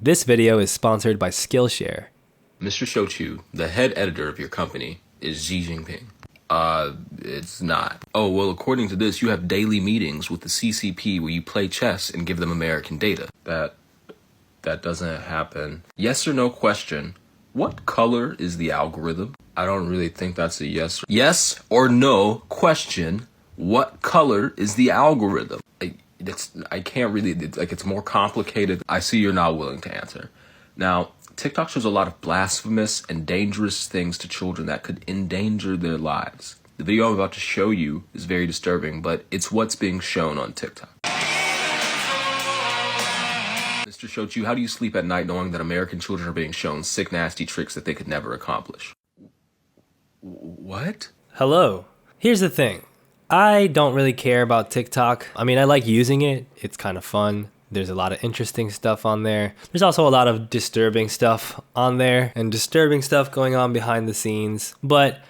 This video is sponsored by Skillshare. Mr. Shochu, the head editor of your company, is Xi Jinping. It's not. Oh, well, according to this, you have daily meetings with the CCP where you play chess and give them American data. That doesn't happen. Yes or no question. What color is the algorithm? I don't really think that's a yes. Yes or no question. What color is the algorithm? I can't really, it's more complicated. I see you're not willing to answer. Now, TikTok shows a lot of blasphemous and dangerous things to children that could endanger their lives. The video I'm about to show you is very disturbing, but it's what's being shown on TikTok. Mr. Shochu, how do you sleep at night knowing that American children are being shown sick, nasty tricks that they could never accomplish? What? Hello. Here's the thing. I don't really care about TikTok. I mean, I like using it. It's kind of fun. There's a lot of interesting stuff on there. There's also a lot of disturbing stuff on there and disturbing stuff going on behind the scenes. But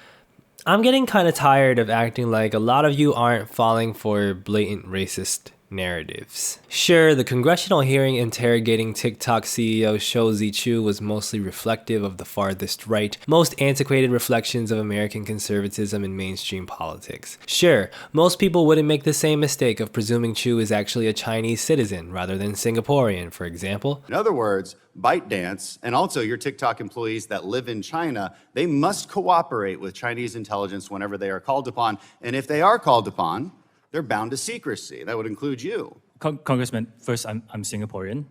I'm getting kind of tired of acting like a lot of you aren't falling for blatant racist narratives. Sure, the congressional hearing interrogating TikTok CEO Shou Zichu was mostly reflective of the farthest right, most antiquated reflections of American conservatism in mainstream politics. Sure, most people wouldn't make the same mistake of presuming Chu is actually a Chinese citizen rather than Singaporean, for example. In other words, ByteDance and also your TikTok employees that live in China, they must cooperate with Chinese intelligence whenever they are called upon. And if they are called upon, they're bound to secrecy. That would include you. Congressman, first, I'm Singaporean.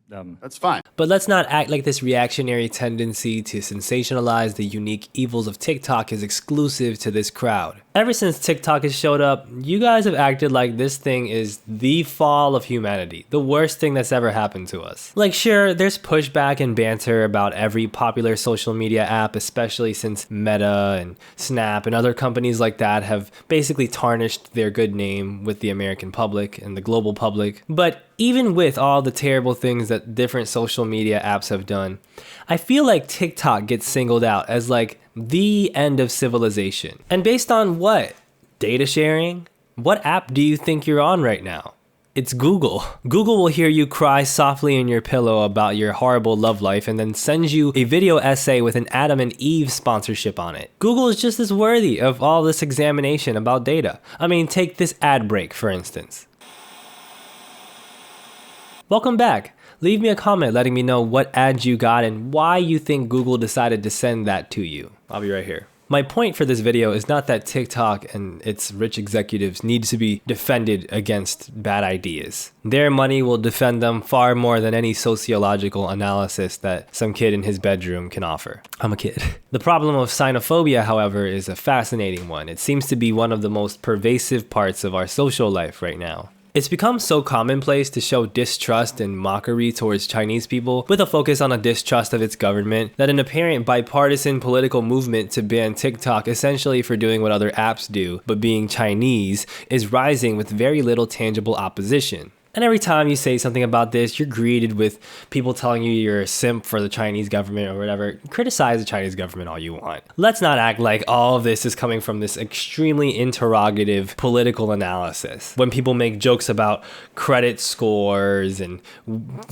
That's fine. But let's not act like this reactionary tendency to sensationalize the unique evils of TikTok is exclusive to this crowd. Ever since TikTok has showed up, you guys have acted like this thing is the fall of humanity, the worst thing that's ever happened to us. Like, sure, there's pushback and banter about every popular social media app, especially since Meta and Snap and other companies like that have basically tarnished their good name with the American public and the global public. But even with all the terrible things that different social media apps have done, I feel like TikTok gets singled out as like the end of civilization. And based on what? Data sharing? What app do you think you're on right now? It's Google. Google will hear you cry softly in your pillow about your horrible love life and then sends you a video essay with an Adam and Eve sponsorship on it. Google is just as worthy of all this examination about data. I mean, take this ad break, for instance. Welcome back. Leave me a comment letting me know what ads you got and why you think Google decided to send that to you. I'll be right here. My point for this video is not that TikTok and its rich executives need to be defended against bad ideas. Their money will defend them far more than any sociological analysis that some kid in his bedroom can offer. I'm a kid. The problem of Sinophobia, however, is a fascinating one. It seems to be one of the most pervasive parts of our social life right now. It's become so commonplace to show distrust and mockery towards Chinese people with a focus on a distrust of its government that an apparent bipartisan political movement to ban TikTok essentially for doing what other apps do, but being Chinese, is rising with very little tangible opposition. And every time you say something about this, you're greeted with people telling you you're a simp for the Chinese government or whatever. Criticize the Chinese government all you want. Let's not act like all of this is coming from this extremely interrogative political analysis. When people make jokes about credit scores and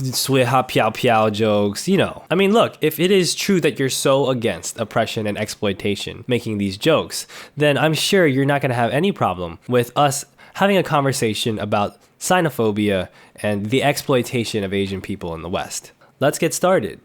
sui ha piao piao jokes, you know. I mean, look, if it is true that you're so against oppression and exploitation making these jokes, then I'm sure you're not going to have any problem with us having a conversation about Sinophobia and the exploitation of Asian people in the West. Let's get started.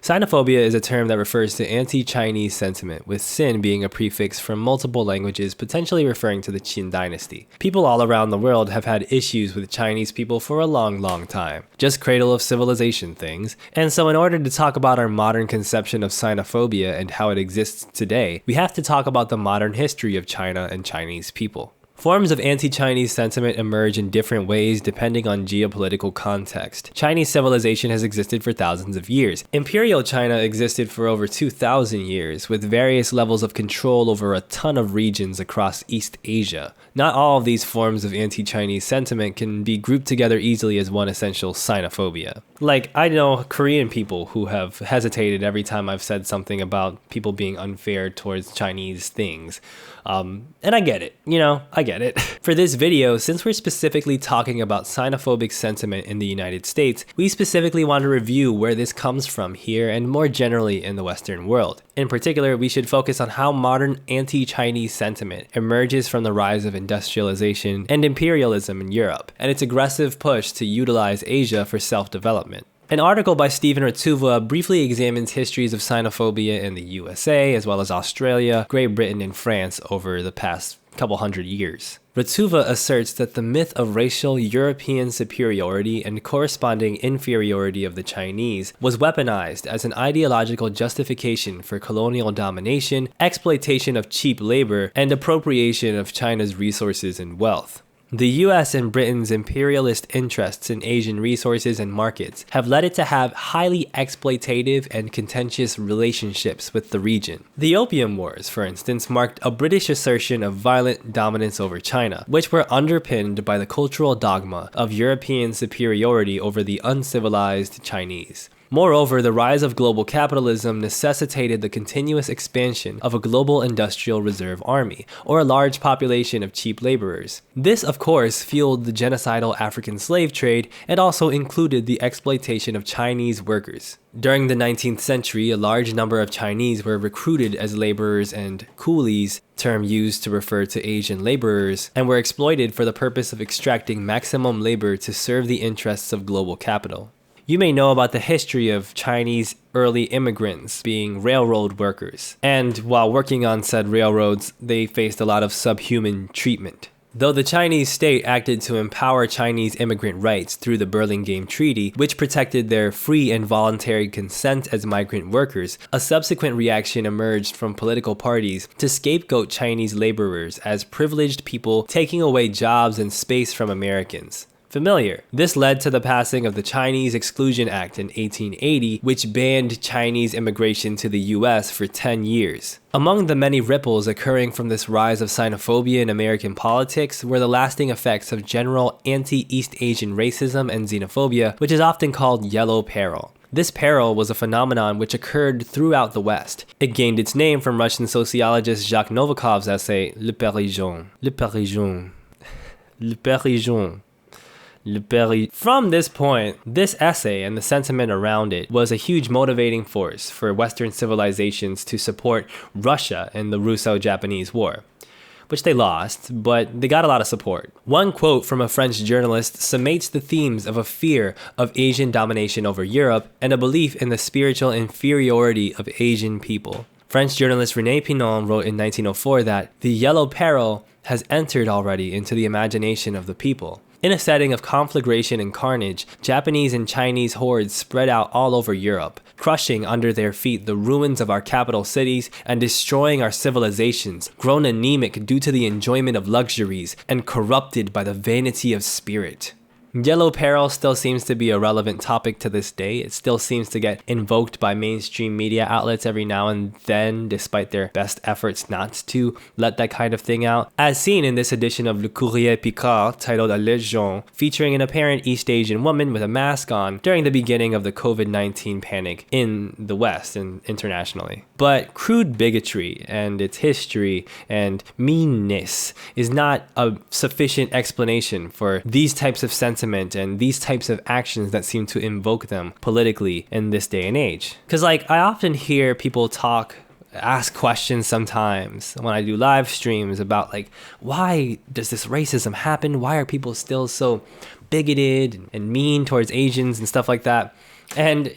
Sinophobia is a term that refers to anti-Chinese sentiment, with Sin being a prefix from multiple languages potentially referring to the Qin dynasty. People all around the world have had issues with Chinese people for a long time, just cradle of civilization things, and so in order to talk about our modern conception of Sinophobia and how it exists today, we have to talk about the modern history of China and Chinese people. Forms of anti-Chinese sentiment emerge in different ways depending on geopolitical context. Chinese civilization has existed for thousands of years. Imperial China existed for over 2,000 years, with various levels of control over a ton of regions across East Asia. Not all of these forms of anti-Chinese sentiment can be grouped together easily as one essential Sinophobia. Like, I know Korean people who have hesitated every time I've said something about people being unfair towards Chinese things. And I get it, you know, I get it. For this video, since we're specifically talking about xenophobic sentiment in the United States, we specifically want to review where this comes from here and more generally in the Western world. In particular, we should focus on how modern anti-Chinese sentiment emerges from the rise of industrialization and imperialism in Europe, and its aggressive push to utilize Asia for self-development. An article by Stephen Ratuva briefly examines histories of xenophobia in the USA, as well as Australia, Great Britain, and France over the past couple hundred years. Ratuva asserts that the myth of racial European superiority and corresponding inferiority of the Chinese was weaponized as an ideological justification for colonial domination, exploitation of cheap labor, and appropriation of China's resources and wealth. The US and Britain's imperialist interests in Asian resources and markets have led it to have highly exploitative and contentious relationships with the region. The Opium Wars, for instance, marked a British assertion of violent dominance over China, which were underpinned by the cultural dogma of European superiority over the uncivilized Chinese. Moreover, the rise of global capitalism necessitated the continuous expansion of a global industrial reserve army, or a large population of cheap laborers. This, of course, fueled the genocidal African slave trade and also included the exploitation of Chinese workers. During the 19th century, a large number of Chinese were recruited as laborers and coolies, term used to refer to Asian laborers, and were exploited for the purpose of extracting maximum labor to serve the interests of global capital. You may know about the history of Chinese early immigrants being railroad workers, and while working on said railroads, they faced a lot of subhuman treatment. Though the Chinese state acted to empower Chinese immigrant rights through the Burlingame Treaty, which protected their free and voluntary consent as migrant workers, a subsequent reaction emerged from political parties to scapegoat Chinese laborers as privileged people taking away jobs and space from Americans. Familiar. This led to the passing of the Chinese Exclusion Act in 1880, which banned Chinese immigration to the US for 10 years. Among the many ripples occurring from this rise of xenophobia in American politics were the lasting effects of general anti-East Asian racism and xenophobia, which is often called yellow peril. This peril was a phenomenon which occurred throughout the West. It gained its name from Russian sociologist Jacques Novikov's essay, Le Parisien. Le Parisien. Le Parisien. From this point, this essay and the sentiment around it was a huge motivating force for Western civilizations to support Russia in the Russo-Japanese War, which they lost, but they got a lot of support. One quote from a French journalist summates the themes of a fear of Asian domination over Europe and a belief in the spiritual inferiority of Asian people. French journalist René Pinon wrote in 1904 that the yellow peril has entered already into the imagination of the people. In a setting of conflagration and carnage, Japanese and Chinese hordes spread out all over Europe, crushing under their feet the ruins of our capital cities and destroying our civilizations, grown anemic due to the enjoyment of luxuries and corrupted by the vanity of spirit. Yellow peril still seems to be a relevant topic to this day. It still seems to get invoked by mainstream media outlets every now and then, despite their best efforts not to let that kind of thing out. As seen in this edition of Le Courrier Picard, titled Alienation, featuring an apparent East Asian woman with a mask on during the beginning of the COVID-19 panic in the West and internationally. But crude bigotry and its history and meanness is not a sufficient explanation for these types of sentiments and these types of actions that seem to invoke them politically in this day and age. Because I often hear people ask questions sometimes when I do live streams about why does this racism happen? Why are people still so bigoted and mean towards Asians and stuff like that? And,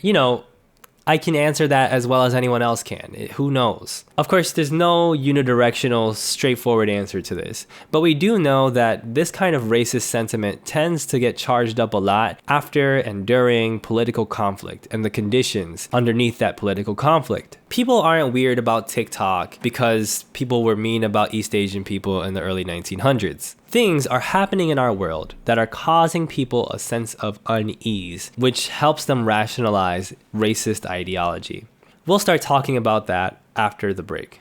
I can answer that as well as anyone else can. Who knows? Of course, there's no unidirectional, straightforward answer to this, but we do know that this kind of racist sentiment tends to get charged up a lot after and during political conflict and the conditions underneath that political conflict. People aren't weird about TikTok because people were mean about East Asian people in the early 1900s. Things are happening in our world that are causing people a sense of unease, which helps them rationalize racist ideology. We'll start talking about that after the break.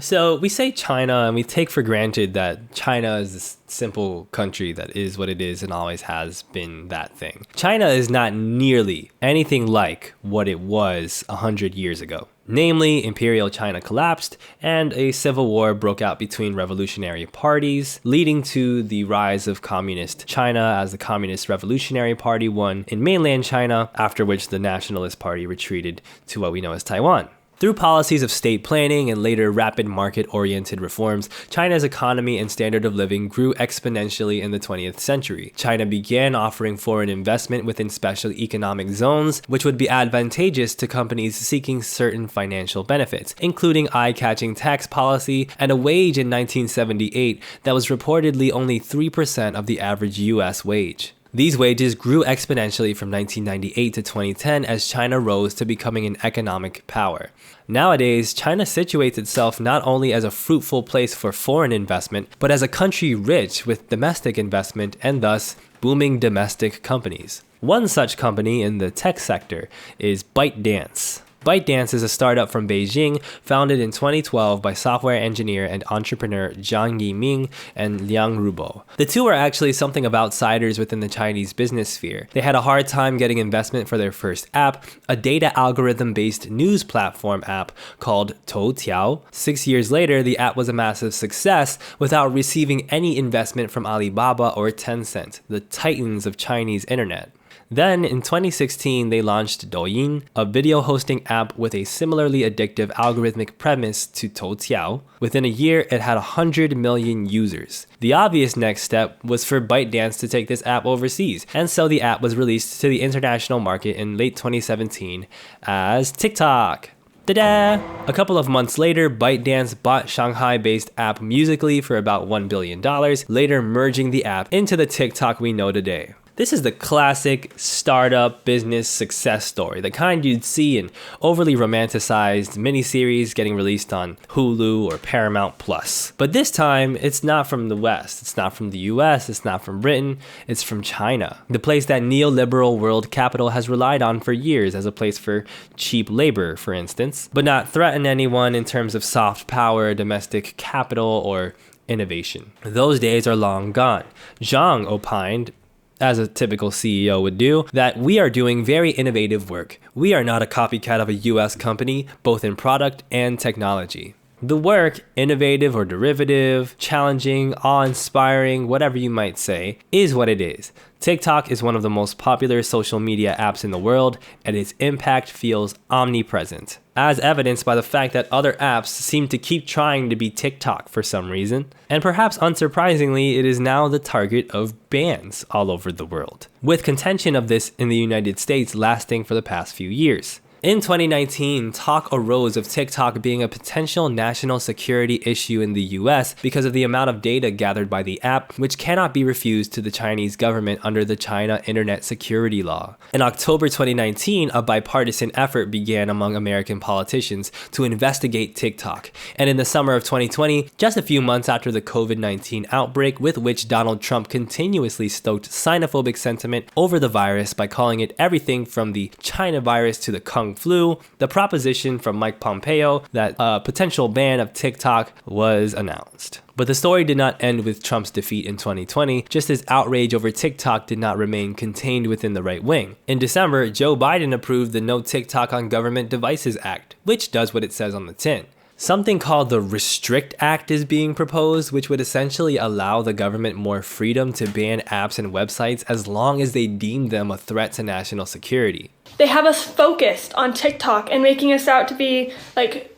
So we say China and we take for granted that China is this simple country that is what it is and always has been that thing. China is not nearly anything like what it was 100 years ago. Namely, Imperial China collapsed and a civil war broke out between revolutionary parties, leading to the rise of Communist China as the Communist Revolutionary Party won in mainland China, after which the Nationalist Party retreated to what we know as Taiwan. Through policies of state planning and later rapid market-oriented reforms, China's economy and standard of living grew exponentially in the 20th century. China began offering foreign investment within special economic zones, which would be advantageous to companies seeking certain financial benefits, including eye-catching tax policy and a wage in 1978 that was reportedly only 3% of the average US wage. These wages grew exponentially from 1998 to 2010 as China rose to becoming an economic power. Nowadays, China situates itself not only as a fruitful place for foreign investment, but as a country rich with domestic investment and thus booming domestic companies. One such company in the tech sector is ByteDance. ByteDance is a startup from Beijing founded in 2012 by software engineer and entrepreneur Zhang Yiming and Liang Rubo. The two are actually something of outsiders within the Chinese business sphere. They had a hard time getting investment for their first app, a data algorithm-based news platform app called Toutiao. 6 years later, the app was a massive success without receiving any investment from Alibaba or Tencent, the titans of Chinese internet. Then, in 2016, they launched Douyin, a video hosting app with a similarly addictive algorithmic premise to Toutiao. Within a year, it had 100 million users. The obvious next step was for ByteDance to take this app overseas, and so the app was released to the international market in late 2017 as TikTok. Ta-da! A couple of months later, ByteDance bought Shanghai-based app Musical.ly for about $1 billion, later merging the app into the TikTok we know today. This is the classic startup business success story, the kind you'd see in overly romanticized miniseries getting released on Hulu or Paramount Plus. But this time, it's not from the West, it's not from the US, it's not from Britain, it's from China, the place that neoliberal world capital has relied on for years as a place for cheap labor, for instance, but not threaten anyone in terms of soft power, domestic capital, or innovation. Those days are long gone. Zhang opined, as a typical CEO would do, that we are doing very innovative work. We are not a copycat of a US company, both in product and technology. The work, innovative or derivative, challenging, awe-inspiring, whatever you might say, is what it is. TikTok is one of the most popular social media apps in the world, and its impact feels omnipresent, as evidenced by the fact that other apps seem to keep trying to be TikTok for some reason. And perhaps unsurprisingly, it is now the target of bans all over the world, with contention of this in the United States lasting for the past few years. In 2019, talk arose of TikTok being a potential national security issue in the US because of the amount of data gathered by the app, which cannot be refused to the Chinese government under the China Internet Security Law. In October 2019, a bipartisan effort began among American politicians to investigate TikTok. And in the summer of 2020, just a few months after the COVID-19 outbreak, with which Donald Trump continuously stoked xenophobic sentiment over the virus by calling it everything from the China virus to the Kung Flu, the proposition from Mike Pompeo that a potential ban of TikTok was announced. But the story did not end with Trump's defeat in 2020, just as outrage over TikTok did not remain contained within the right wing. In December, Joe Biden approved the No TikTok on Government Devices Act, which does what it says on the tin. Something called the Restrict Act is being proposed, which would essentially allow the government more freedom to ban apps and websites as long as they deem them a threat to national security. They have us focused on TikTok and making us out to be like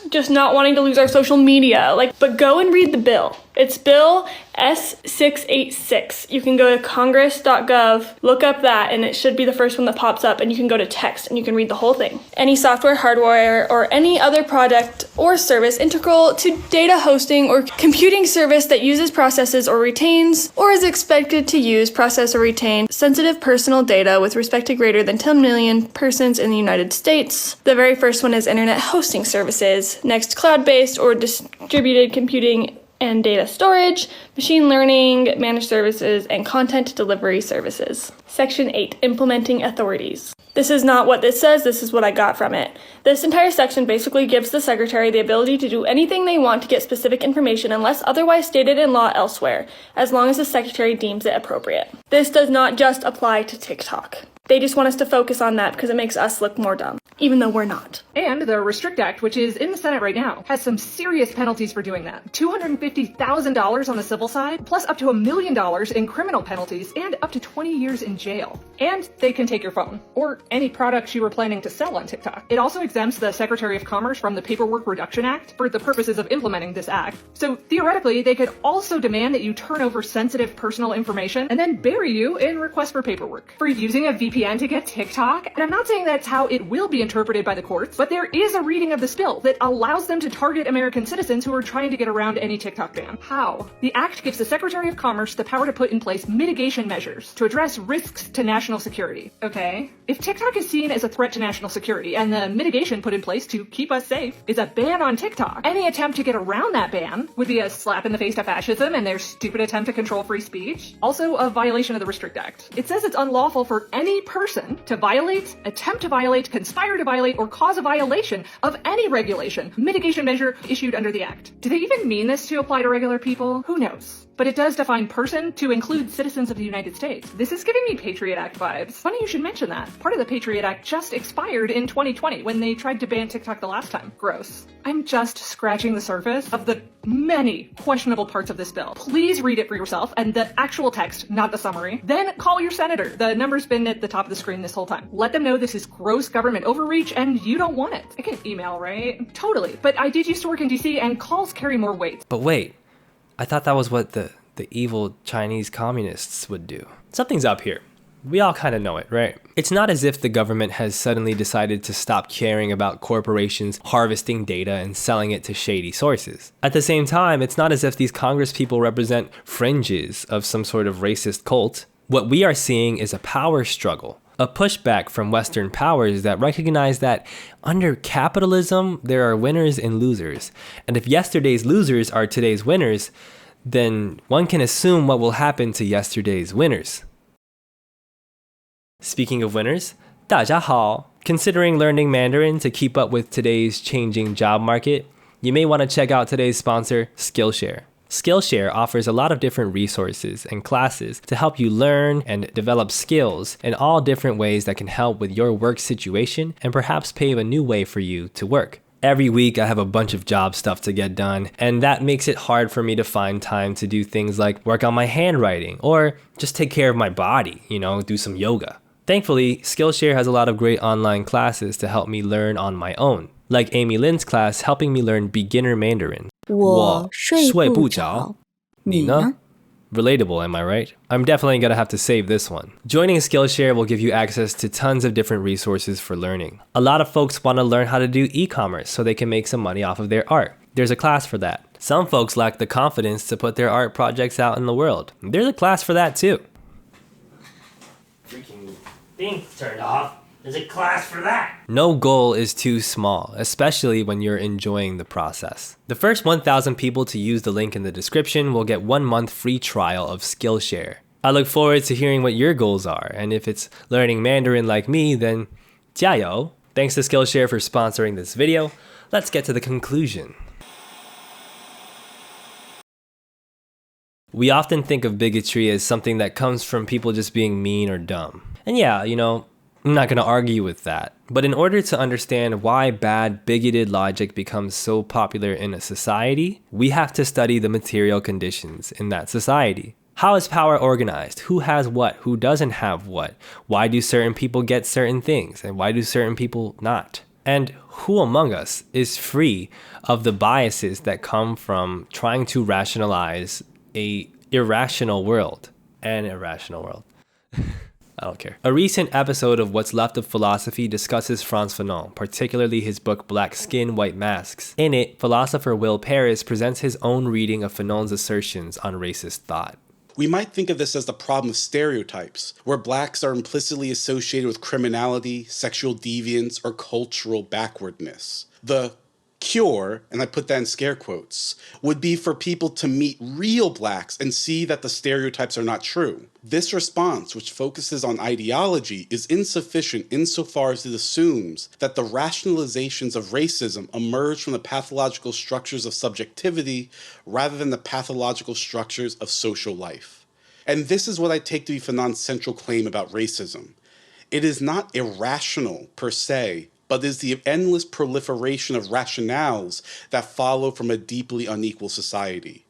just not wanting to lose our social media. But go and read the bill. It's Bill S686. You can go to congress.gov, look up that, and it should be the first one that pops up, and you can go to text and you can read the whole thing. Any software, hardware, or any other product or service integral to data hosting or computing service that uses, processes, or retains, or is expected to use, process, or retain sensitive personal data with respect to greater than 10 million persons in the United States. The very first one is internet hosting services. Next, cloud-based or distributed computing and data storage, machine learning, managed services, and content delivery services. Section 8, Implementing Authorities. This is not what this says, this is what I got from it. This entire section basically gives the secretary the ability to do anything they want to get specific information unless otherwise stated in law elsewhere, as long as the secretary deems it appropriate. This does not just apply to TikTok. They just want us to focus on that because it makes us look more dumb, even though we're not. And the Restrict Act, which is in the Senate right now, has some serious penalties for doing that. $250,000 on the civil side, plus up to $1 million in criminal penalties, and up to 20 years in jail. And they can take your phone, or any products you were planning to sell on TikTok. It also exempts the Secretary of Commerce from the Paperwork Reduction Act for the purposes of implementing this act. So theoretically, they could also demand that you turn over sensitive personal information and then bury you in requests for paperwork for using a VPN to get TikTok. And I'm not saying that's how it will be interpreted by the courts, but there is a reading of this bill that allows them to target American citizens who are trying to get around any TikTok ban. How? The act gives the Secretary of Commerce the power to put in place mitigation measures to address risks to national security. Okay? If TikTok is seen as a threat to national security and the mitigation put in place to keep us safe is a ban on TikTok, any attempt to get around that ban would be a slap in the face to fascism and their stupid attempt to control free speech. Also a violation of the Restrict Act. It says it's unlawful for any person to violate, attempt to violate, conspire to violate, or cause a violation of any regulation, mitigation measure issued under the act. Do they even mean this to apply to regular people? Who knows? But it does define person to include citizens of the United States. This is giving me Patriot Act vibes. Funny you should mention that. Part of the Patriot Act just expired in 2020 when they tried to ban TikTok the last time. Gross. I'm just scratching the surface of the many questionable parts of this bill. Please read it for yourself and the actual text, not the summary. Then call your senator. The number's been at the top of the screen this whole time. Let them know this is gross government overreach and you don't want it. I can email, right? Totally. But I did used to work in DC and calls carry more weight. But wait, I thought that was what the evil Chinese communists would do. Something's up here. We all kind of know it, right? It's not as if the government has suddenly decided to stop caring about corporations harvesting data and selling it to shady sources. At the same time, it's not as if these Congress people represent fringes of some sort of racist cult. What we are seeing is a power struggle, a pushback from Western powers that recognize that under capitalism, there are winners and losers. And if yesterday's losers are today's winners, then one can assume what will happen to yesterday's winners. Speaking of winners, 大家好. Considering learning Mandarin to keep up with today's changing job market, you may want to check out today's sponsor, Skillshare. Skillshare offers a lot of different resources and classes to help you learn and develop skills in all different ways that can help with your work situation and perhaps pave a new way for you to work. Every week I have a bunch of job stuff to get done, and that makes it hard for me to find time to do things like work on my handwriting or just take care of my body, do some yoga. Thankfully, Skillshare has a lot of great online classes to help me learn on my own, like Amy Lin's class helping me learn beginner Mandarin. 我睡不着，你呢？ Relatable, am I right? I'm definitely gonna have to save this one. Joining Skillshare will give you access to tons of different resources for learning. A lot of folks want to learn how to do e-commerce so they can make some money off of their art. There's a class for that. Some folks lack the confidence to put their art projects out in the world. There's a class for that too. Freaking thing turned off. There's a class for that. No goal is too small, especially when you're enjoying the process. The first 1,000 people to use the link in the description will get 1 month free trial of Skillshare. I look forward to hearing what your goals are, and if it's learning Mandarin like me, then 加油! Thanks to Skillshare for sponsoring this video. Let's get to the conclusion. We often think of bigotry as something that comes from people just being mean or dumb. And yeah, I'm not going to argue with that. But in order to understand why bad, bigoted logic becomes so popular in a society, we have to study the material conditions in that society. How is power organized? Who has what? Who doesn't have what? Why do certain people get certain things? And why do certain people not? And who among us is free of the biases that come from trying to rationalize an irrational world? An irrational world. I don't care. A recent episode of What's Left of Philosophy discusses Franz Fanon, particularly his book Black Skin, White Masks. In it, philosopher Will Paris presents his own reading of Fanon's assertions on racist thought. We might think of this as the problem of stereotypes, where blacks are implicitly associated with criminality, sexual deviance, or cultural backwardness. The cure, and I put that in scare quotes, would be for people to meet real blacks and see that the stereotypes are not true. This response, which focuses on ideology, is insufficient insofar as it assumes that the rationalizations of racism emerge from the pathological structures of subjectivity rather than the pathological structures of social life. And this is what I take to be Fanon's central claim about racism. It is not irrational per se, but is the endless proliferation of rationales that follow from a deeply unequal society.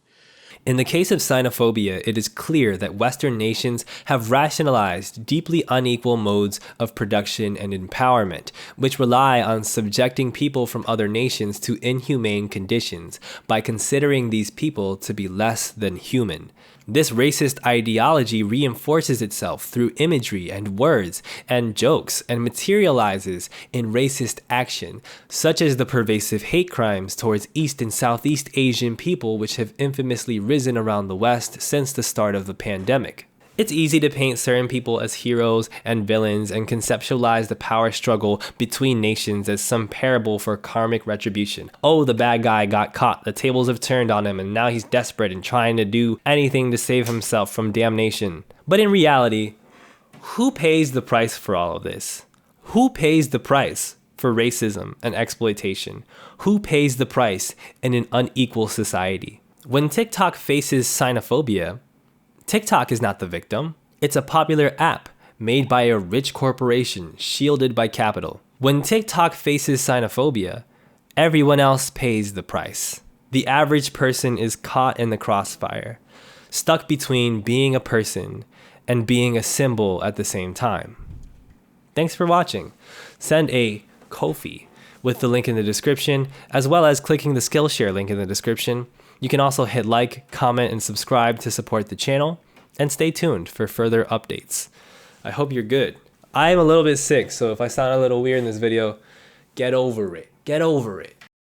In the case of Sinophobia, it is clear that Western nations have rationalized deeply unequal modes of production and empowerment, which rely on subjecting people from other nations to inhumane conditions by considering these people to be less than human. This racist ideology reinforces itself through imagery and words and jokes and materializes in racist action, such as the pervasive hate crimes towards East and Southeast Asian people which have infamously risen around the West since the start of the pandemic. It's easy to paint certain people as heroes and villains and conceptualize the power struggle between nations as some parable for karmic retribution. Oh, the bad guy got caught, the tables have turned on him, and now he's desperate and trying to do anything to save himself from damnation. But in reality, who pays the price for all of this? Who pays the price for racism and exploitation? Who pays the price in an unequal society? When TikTok faces Sinophobia, TikTok is not the victim. It's a popular app made by a rich corporation shielded by capital. When TikTok faces Sinophobia, everyone else pays the price. The average person is caught in the crossfire, stuck between being a person and being a symbol at the same time. Thanks for watching. Send a Ko-fi with the link in the description, as well as clicking the Skillshare link in the description. You can also hit like, comment, and subscribe to support the channel, and stay tuned for further updates. I hope you're good. I am a little bit sick, so if I sound a little weird in this video, get over it. Get over it.